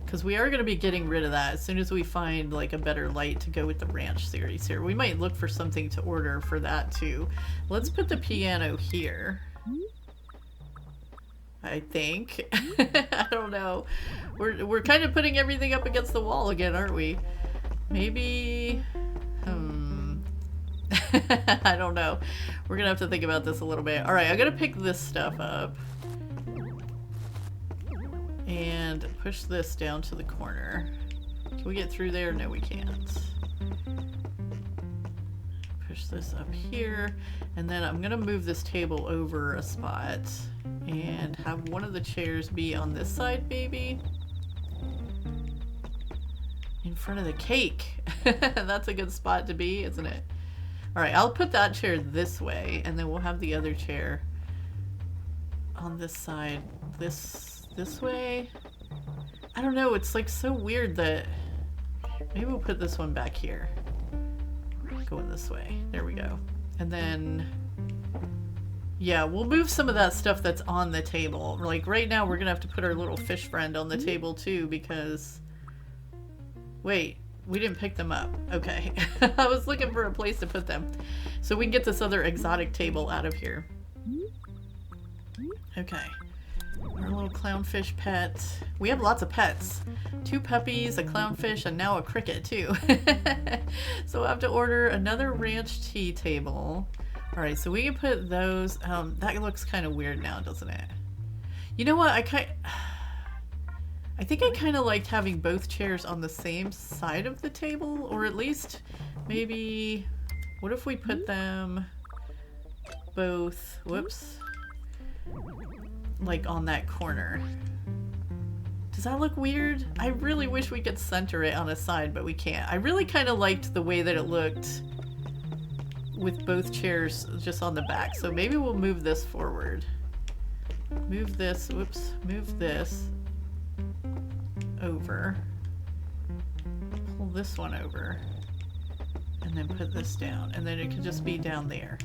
because we are going to be getting rid of that as soon as we find like a better light to go with the ranch series here. We might look for something to order for that too. Let's put the piano here, I think. I don't know. We're kind of putting everything up against the wall again, aren't we? Maybe, I don't know. We're gonna have to think about this a little bit. Alright, I'm gonna pick this stuff up and push this down to the corner. Can we get through there? No, we can't. Push this up here, and then I'm gonna move this table over a spot and have one of the chairs be on this side, maybe? In front of the cake. That's a good spot to be, isn't it? Alright, I'll put that chair this way, and then we'll have the other chair on this side. This way? I don't know, it's like so weird that... Maybe we'll put this one back here. Going this way. There we go. And then... Yeah, we'll move some of that stuff that's on the table. Like right now we're gonna have to put our little fish friend on the table too because... Wait, we didn't pick them up. Okay. I was looking for a place to put them. So we can get this other exotic table out of here. Okay. Our little clownfish pet. We have lots of pets. 2 puppies, a clownfish, and now a cricket too. So we'll have to order another ranch tea table. Alright, so we can put those, that looks kind of weird now, doesn't it? You know what, I think I kind of liked having both chairs on the same side of the table, or at least maybe, what if we put them both, whoops, like on that corner? Does that look weird? I really wish we could center it on a side, but we can't. I really kind of liked the way that it looked with both chairs just on the back, so maybe we'll move this forward. Move this, whoops, move this over. Pull this one over. And then put this down. And then it could just be down there.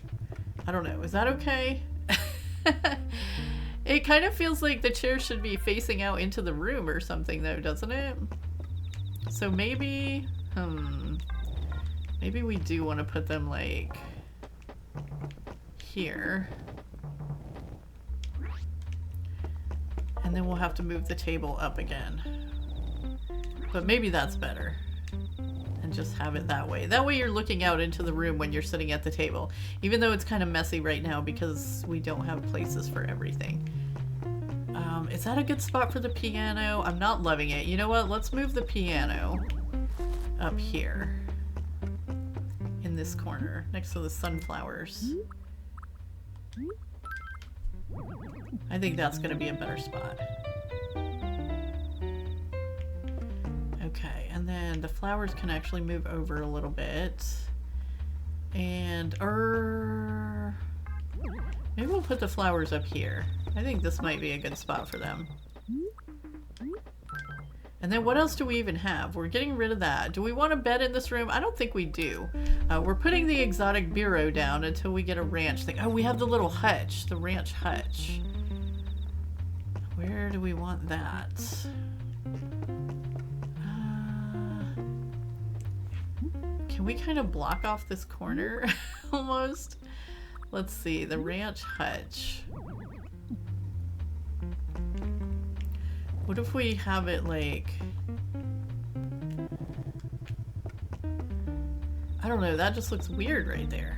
I don't know, is that okay? It kind of feels like the chair should be facing out into the room or something though, doesn't it? So maybe, maybe we do want to put them like here. And then we'll have to move the table up again. But maybe that's better. And just have it that way. That way you're looking out into the room when you're sitting at the table. Even though it's kind of messy right now because we don't have places for everything. Is that a good spot for the piano? I'm not loving it. You know what? Let's move the piano up here. In this corner. Next to the sunflowers. I think that's going to be a better spot. Okay, and then the flowers can actually move over a little bit. And, maybe we'll put the flowers up here. I think this might be a good spot for them. And then what else do we even have? We're getting rid of that. Do we want a bed in this room? I don't think we do. We're putting the exotic bureau down until we get a ranch thing. Oh, we have the little hutch, the ranch hutch. Where do we want that? Can we kind of block off this corner almost? Let's see, the ranch hutch. What if we have it like, I don't know, that just looks weird right there.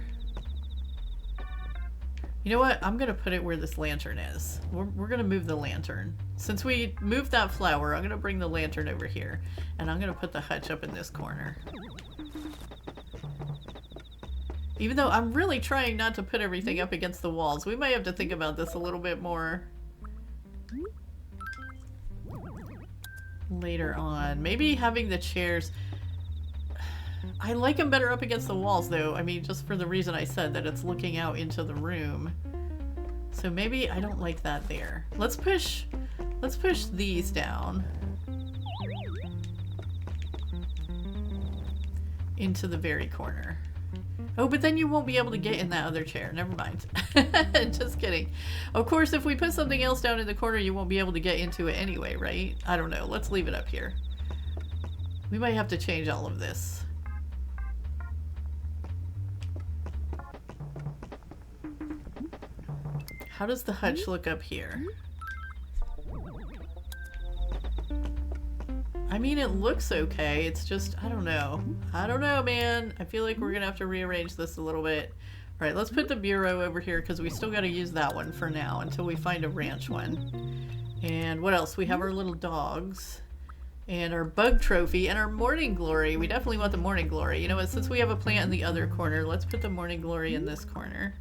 You know what? I'm gonna put it where this lantern is. We're gonna move the lantern. Since we moved that flower, I'm gonna bring the lantern over here. And I'm gonna put the hutch up in this corner. Even though I'm really trying not to put everything up against the walls. We might have to think about this a little bit more later on. Maybe having the chairs... I like them better up against the walls though. I mean, just for the reason I said, that it's looking out into the room. So maybe I don't like that there. Let's push these down into the very corner. Oh, but then you won't be able to get in that other chair. Never mind. Just kidding. Of course, if we put something else down in the corner, you won't be able to get into it anyway, right? I don't know. Let's leave it up here. We might have to change all of this. How does the hutch look up here? I mean, it looks okay. It's just, I don't know. I don't know, man. I feel like we're gonna have to rearrange this a little bit. All right, let's put the bureau over here because we still gotta use that one for now until we find a ranch one. And what else? We have our little dogs and our bug trophy and our morning glory. We definitely want the morning glory. You know what? Since we have a plant in the other corner, let's put the morning glory in this corner.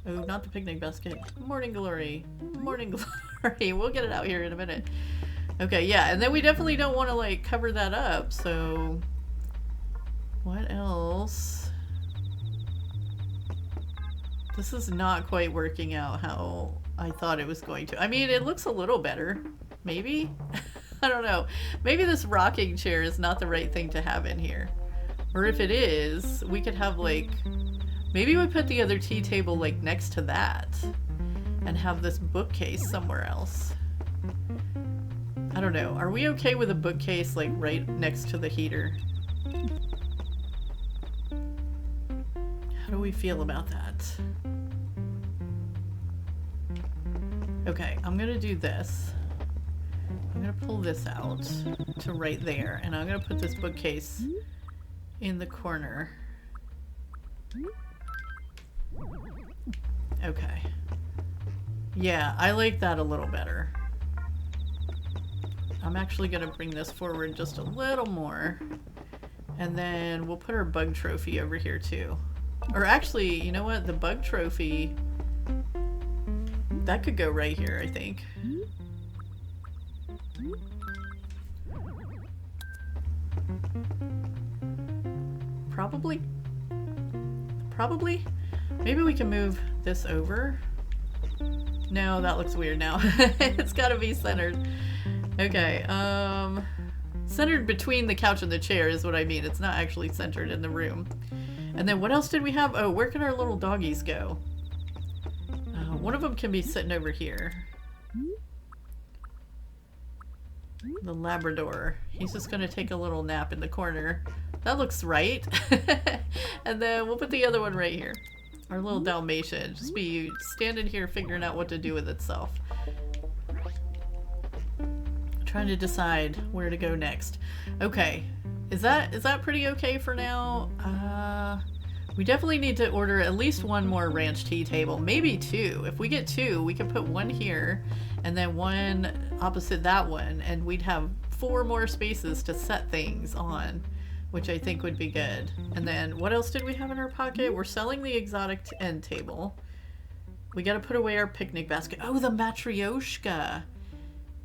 Oh, not the picnic basket. Morning glory. Morning glory. We'll get it out here in a minute. Okay, yeah, and then we definitely don't want to, like, cover that up, so... What else? This is not quite working out how I thought it was going to. I mean, it looks a little better. Maybe? I don't know. Maybe this rocking chair is not the right thing to have in here. Or if it is, we could have, like... Maybe we put the other tea table, like, next to that. And have this bookcase somewhere else. I don't know. Are we okay with a bookcase, like, right next to the heater? How do we feel about that? Okay, I'm gonna do this. I'm gonna pull this out to right there, and I'm gonna put this bookcase in the corner. Okay. Yeah, I like that a little better. I'm actually gonna bring this forward just a little more. And then we'll put our bug trophy over here too. Or actually, you know what? The bug trophy, that could go right here, I think. Probably. Probably. Maybe we can move this over. No, that looks weird now. It's gotta be centered. Okay, centered between the couch and the chair is what I mean. It's not actually centered in the room. And then what else did we have? Oh, where can our little doggies go? One of them can be sitting over here. The Labrador. He's just gonna take a little nap in the corner. That looks right. And then we'll put the other one right here. Our little Dalmatian. Just be standing here figuring out what to do with itself. Trying to decide where to go next. Okay. Is that pretty okay for now? We definitely need to order at least one more ranch tea table. Maybe two. If we get two, we can put one here and then one opposite that one, and we'd have 4 more spaces to set things on, which I think would be good. And then what else did we have in our pocket? We're selling the exotic end table. We gotta put away our picnic basket. Oh, the matryoshka.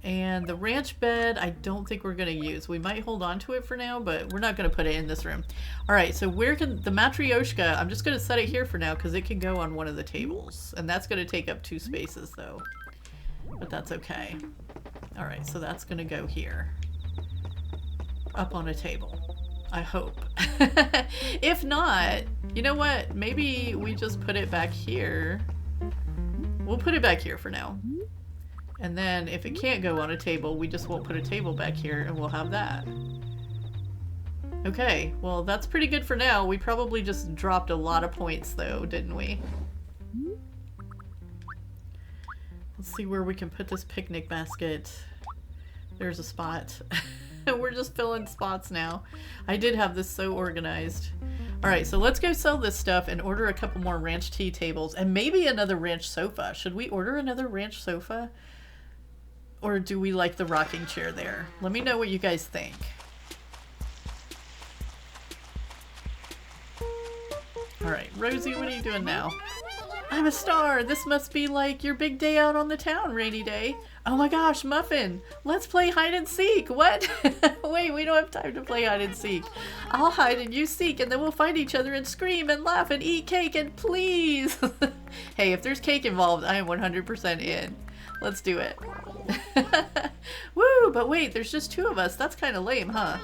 And the ranch bed, I don't think we're gonna use. We might hold on to it for now, but we're not gonna put it in this room. All right, so where can the matryoshka, I'm just gonna set it here for now because it can go on one of the tables. And that's gonna take up 2 spaces though. But that's okay. All right, so that's gonna go here. Up on a table. I hope. If not, you know what? Maybe we just put it back here. We'll put it back here for now. And then if it can't go on a table, we just won't put a table back here and we'll have that. Okay, well that's pretty good for now. We probably just dropped a lot of points though, didn't we? Let's see where we can put this picnic basket. There's a spot. We're just filling spots now. I did have this so organized. Alright, so let's go sell this stuff and order a couple more ranch tea tables and maybe another ranch sofa. Should we order another ranch sofa? Or do we like the rocking chair there? Let me know what you guys think. Alright, Rosie, what are you doing now? I'm a star! This must be like your big day out on the town, rainy day. Oh my gosh, Muffin! Let's play hide and seek! What? Wait, we don't have time to play hide and seek. I'll hide and you seek, and then we'll find each other and scream and laugh and eat cake and please! Hey, if there's cake involved, I am 100% in. Let's do it. Woo! But wait, there's just 2 of us. That's kind of lame, huh?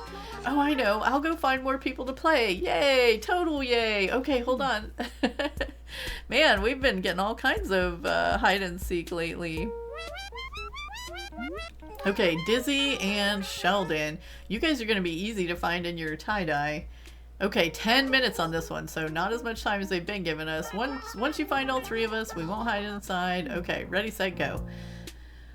Oh, I know. I'll go find more people to play. Yay! Total yay! Okay, hold on. Man, we've been getting all kinds of hide and seek lately. Okay, Dizzy and Sheldon. You guys are going to be easy to find in your tie-dye. Okay, 10 minutes on this one, so not as much time as they've been giving us. Once you find all 3 of us, we won't hide inside. Okay, ready, set, go.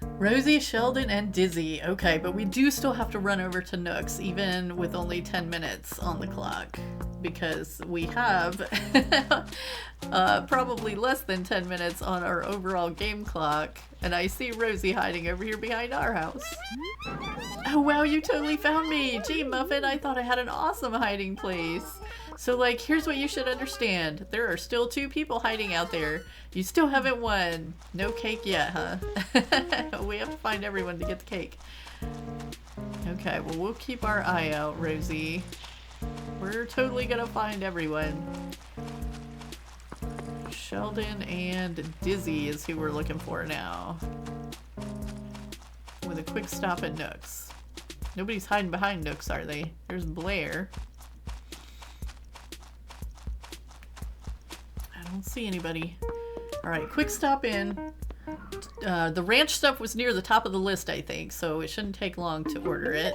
Rosie, Sheldon, and Dizzy. Okay, but we do still have to run over to Nook's, even with only 10 minutes on the clock, because we have probably less than 10 minutes on our overall game clock, and I see Rosie hiding over here behind our house. Oh wow, you totally found me! Gee, Muffin, I thought I had an awesome hiding place. So like, here's what you should understand. There are still 2 people hiding out there. You still haven't won. No cake yet, huh? We have to find everyone to get the cake. Okay, well we'll keep our eye out, Rosie. We're totally gonna find everyone. Sheldon and Dizzy is who we're looking for now. With a quick stop at Nook's. Nobody's hiding behind Nook's, are they? There's Blair. I don't see anybody. Alright, quick stop in. The ranch stuff was near the top of the list, I think, so it shouldn't take long to order it.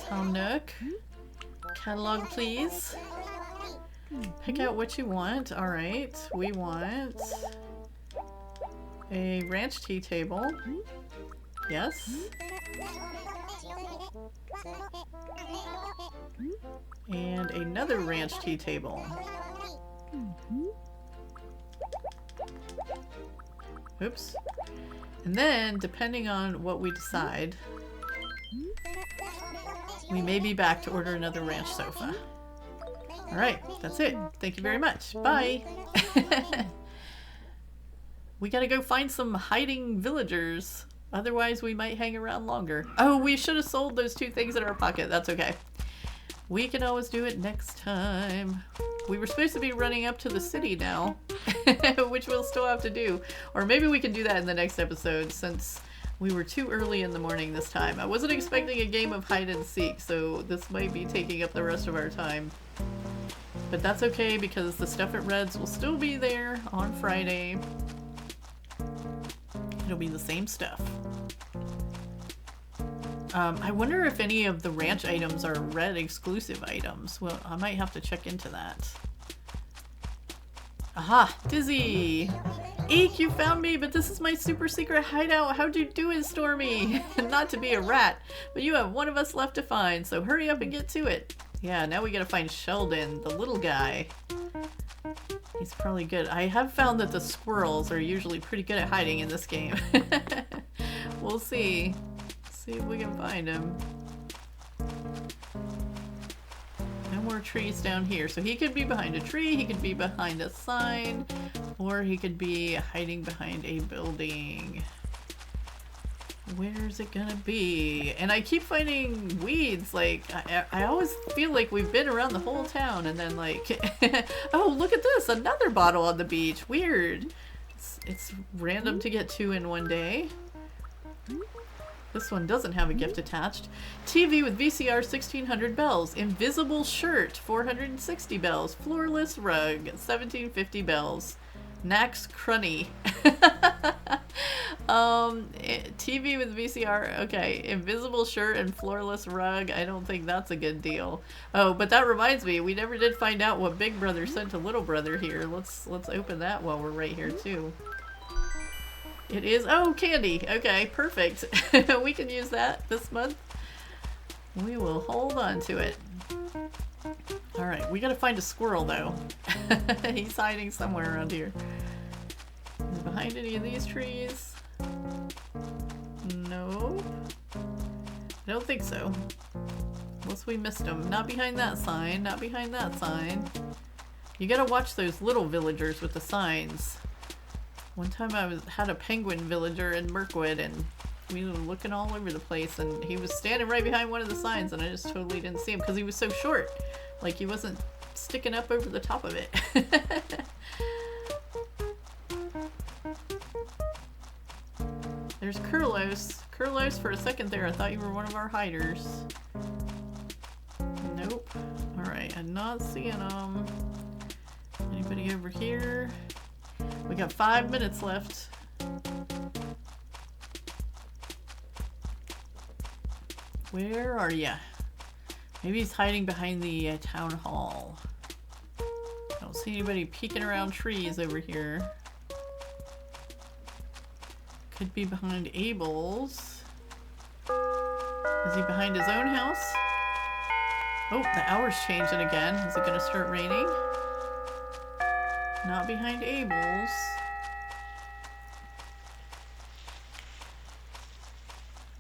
Tom Nook. Catalog, please. Pick out what you want. Alright, we want A ranch tea table. Yes. And another ranch tea table. Oops. And then, depending on what we decide, we may be back to order another ranch sofa. Alright, that's it. Thank you very much. Bye! We gotta go find some hiding villagers. Otherwise, we might hang around longer. Oh, we should have sold those 2 things in our pocket. That's okay. We can always do it next time. We were supposed to be running up to the city now, which we'll still have to do. Or maybe we can do that in the next episode, since we were too early in the morning this time. I wasn't expecting a game of hide and seek, so this might be taking up the rest of our time. But that's okay, because the stuff at Red's will still be there on Friday. It'll be the same stuff. I wonder if any of the ranch items are Red exclusive items. Well, I might have to check into that. Aha! Dizzy! Eek, you found me, but this is my super secret hideout. How'd you do it, Stormy? Not to be a rat, but you have one of us left to find, so hurry up and get to it. Yeah, now we gotta find Sheldon, the little guy. He's probably good. I have found that the squirrels are usually pretty good at hiding in this game. We'll see. See if we can find him. No more trees down here. So he could be behind a tree, he could be behind a sign, or he could be hiding behind a building. Where's it gonna be? And I keep finding weeds. Like, I always feel like we've been around the whole town, and then like, oh, look at this, another bottle on the beach. Weird. It's random to get 2 in one day. This one doesn't have a gift attached. TV with VCR 1600 bells. Invisible shirt 460 bells. Floorless rug 1750 bells. Nax Crunny. TV with VCR. Okay, invisible shirt and floorless rug. I don't think that's a good deal. Oh, but that reminds me, we never did find out what Big Brother sent to Little Brother here. Let's open that while we're right here too. It is, oh, candy. Okay, perfect. We can use that this month. We will hold on to it. Alright, we gotta find a squirrel though. He's hiding somewhere around here. Is he behind any of these trees? No. I don't think so. Unless we missed him. Not behind that sign. Not behind that sign. You gotta watch those little villagers with the signs. One time I had a penguin villager in Mirkwood, and we were looking all over the place, and he was standing right behind one of the signs, and I just totally didn't see him because he was so short. Like, he wasn't sticking up over the top of it. There's Carlos. Carlos, for a second there, I thought you were one of our hiders. Nope. Alright, I'm not seeing him. Anybody over here? We got 5 minutes left. Where are ya? Maybe he's hiding behind the town hall. I don't see anybody peeking around trees over here. Could be behind Abel's. Is he behind his own house? Oh, the hour's changing again. Is it gonna start raining? Not behind Abel's.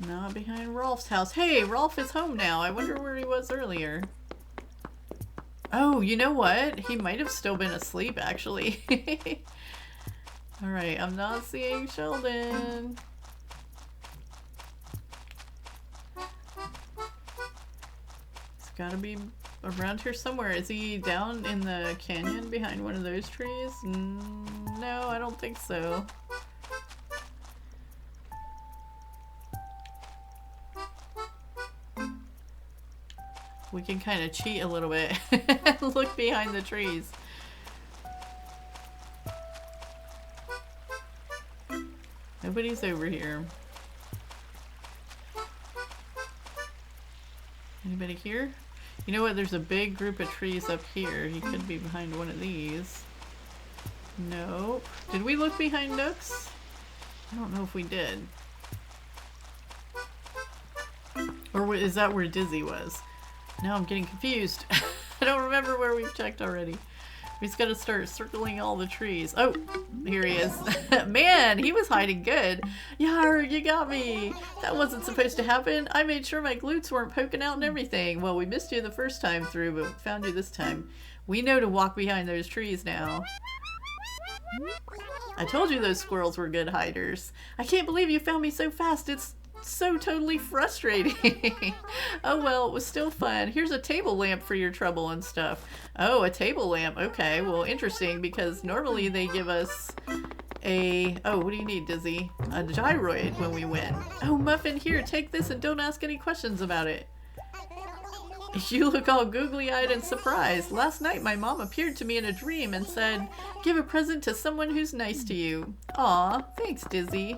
Not behind Rolf's house. Hey, Rolf is home now. I wonder where he was earlier. Oh, you know what? He might have still been asleep, actually. Alright, I'm not seeing Sheldon. He's gotta be around here somewhere. Is he down in the canyon behind one of those trees? No, I don't think so. We can kind of cheat a little bit. Look behind the trees. Nobody's over here. Anybody here? You know what? There's a big group of trees up here. He could be behind one of these. Nope. Did we look behind Nooks? I don't know if we did. Or is that where Dizzy was? Now I'm getting confused. I don't remember where we've checked already. We just gotta start circling all the trees. Oh, here he is. Man, he was hiding good. Yar, you got me. That wasn't supposed to happen. I made sure my glutes weren't poking out and everything. Well, we missed you the first time through, but found you this time. We know to walk behind those trees now. I told you those squirrels were good hiders. I can't believe you found me so fast. It's so totally frustrating. Oh well, it was still fun. Here's a table lamp for your trouble and stuff. Oh, a table lamp. Okay, well, interesting, because normally they give us a... Oh, what do you need, Dizzy? A gyroid when we win. Oh, Muffin, here, take this and don't ask any questions about it. You look all googly-eyed and surprised. Last night my mom appeared to me in a dream and said, give a present to someone who's nice to you. Aw, thanks, Dizzy.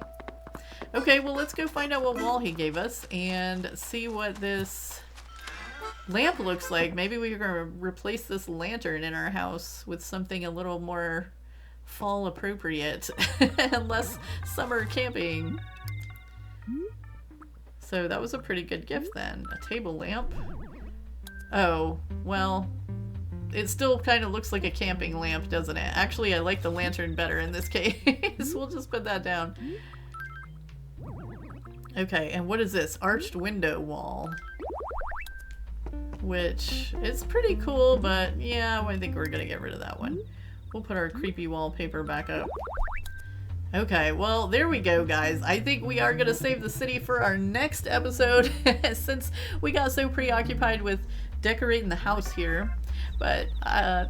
Okay, well, let's go find out what wall he gave us and see what this lamp looks like. Maybe we're going to replace this lantern in our house with something a little more fall appropriate and less summer camping. So that was a pretty good gift then. A table lamp. Oh, well, it still kind of looks like a camping lamp, doesn't it? Actually, I like the lantern better in this case. We'll just put that down. Okay, and what is this? Arched window wall. Which is pretty cool, but yeah, I think we're gonna get rid of that one. We'll put our creepy wallpaper back up. Okay, well, there we go, guys. I think we are gonna save the city for our next episode since we got so preoccupied with decorating the house here. But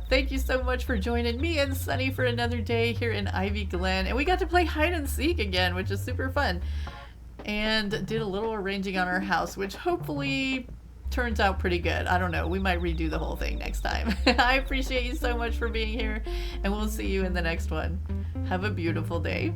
thank you so much for joining me and Sunny for another day here in Ivy Glen. And we got to play hide and seek again, which is super fun. And did a little arranging on our house, which hopefully turns out pretty good. I don't know. We might redo the whole thing next time. I appreciate you so much for being here, and we'll see you in the next one. Have a beautiful day.